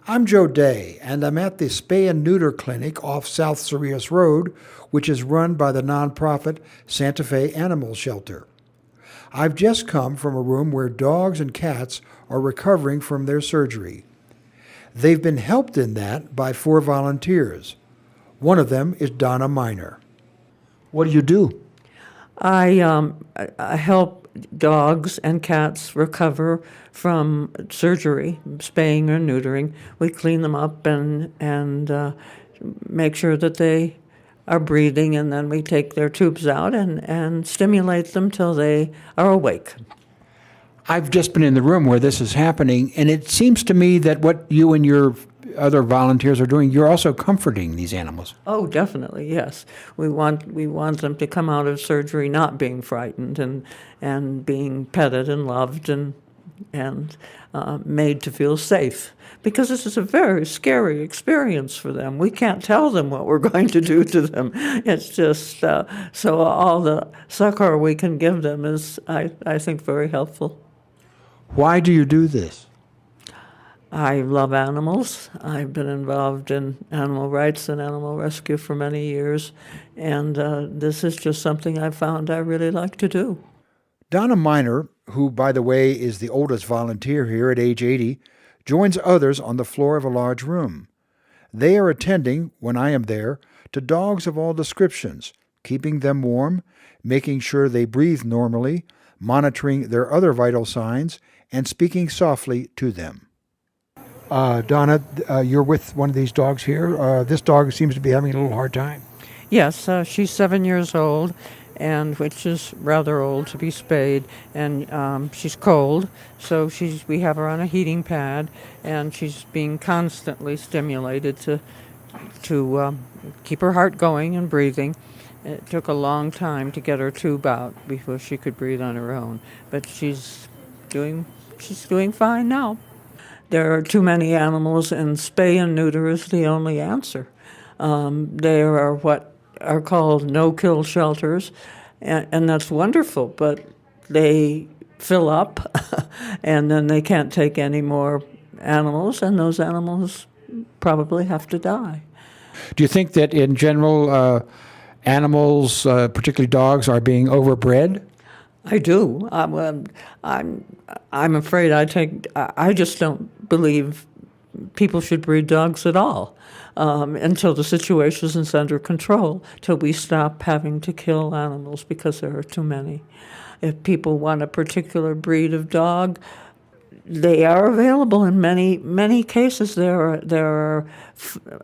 I'm Joe Day, and I'm at the Spay and Neuter Clinic off South Cerritos Road, which is run by the nonprofit Santa Fe Animal Shelter. I've just come from a room where dogs and cats are recovering from their surgery. They've been helped in that by 4 volunteers. One of them is Donna Miner. What do you do? I help dogs and cats recover from surgery, spaying or neutering. We clean them up and make sure that they are breathing, and then we take their tubes out and stimulate them till they are awake. I've just been in the room where this is happening, and it seems to me that what you and your other volunteers are doing, you're also comforting these animals. Oh, definitely, yes. We want them to come out of surgery not being frightened and being petted and loved and made to feel safe. Because this is a very scary experience for them. We can't tell them what we're going to do to them. It's just, so all the succor we can give them is, I think, very helpful. Why do you do this? I love animals. I've been involved in animal rights and animal rescue for many years, and this is just something I found I really like to do. Donna Miner, who, by the way, is the oldest volunteer here at age 80, joins others on the floor of a large room. They are attending, when I am there, to dogs of all descriptions, keeping them warm, making sure they breathe normally, monitoring their other vital signs, and speaking softly to them. Donna, you're with one of these dogs here. This dog seems to be having a little hard time. Yes, she's 7 years old, and which is rather old to be spayed, and she's cold, so we have her on a heating pad, and she's being constantly stimulated to keep her heart going and breathing. It took a long time to get her tube out before she could breathe on her own, but she's doing fine now. There are too many animals, and spay and neuter is the only answer. There are what are called no-kill shelters, and that's wonderful, but they fill up, and then they can't take any more animals, and those animals probably have to die. Do you think that in general animals, particularly dogs, are being overbred? I do. I'm afraid I just don't believe people should breed dogs at all until the situation is under control, till we stop having to kill animals because there are too many. If people want a particular breed of dog, they are available in many cases. There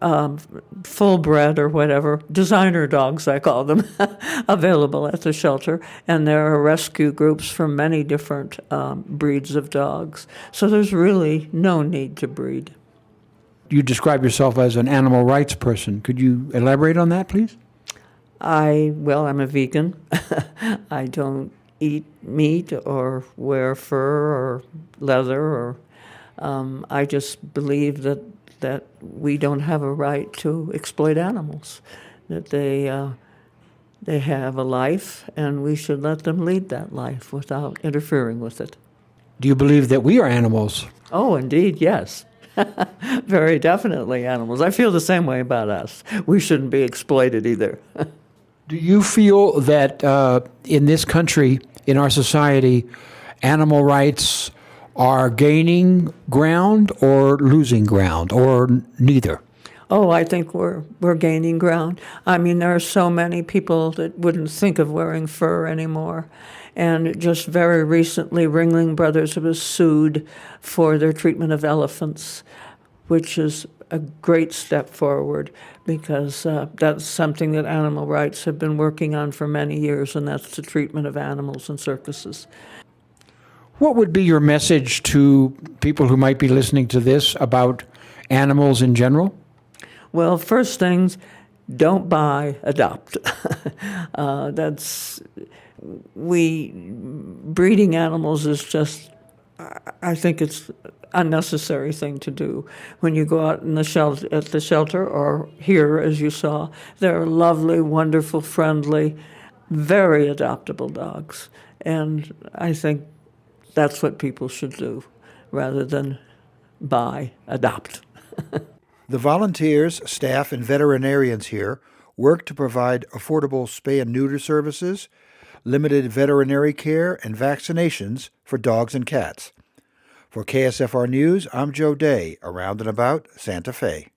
are full bred or whatever, designer dogs I call them, available at the shelter, and there are rescue groups for many different breeds of dogs. So there's really no need to breed. You describe yourself as an animal rights person. Could you elaborate on that, please? I'm a vegan. I don't eat meat or wear fur or leather, or I just believe that we don't have a right to exploit animals, that they have a life, and we should let them lead that life without interfering with it. Do you believe that we are animals? Oh, indeed, yes. Very definitely animals. I feel the same way about us. We shouldn't be exploited either. Do you feel that in this country, in our society, animal rights are gaining ground or losing ground, or neither? Oh, I think we're gaining ground. I mean, there are so many people that wouldn't think of wearing fur anymore. And just very recently, Ringling Brothers was sued for their treatment of elephants, which is a great step forward, because that's something that animal rights have been working on for many years, and that's the treatment of animals in circuses. What would be your message to people who might be listening to this about animals in general? Well, first things, don't buy, adopt. Breeding animals is just, I think it's unnecessary thing to do. When you go out in the at the shelter, or here, as you saw, there are lovely, wonderful, friendly, very adoptable dogs. And I think that's what people should do, rather than buy, adopt. The volunteers, staff, and veterinarians here work to provide affordable spay and neuter services, limited veterinary care, and vaccinations for dogs and cats. For KSFR News, I'm Joe Day, around and about Santa Fe.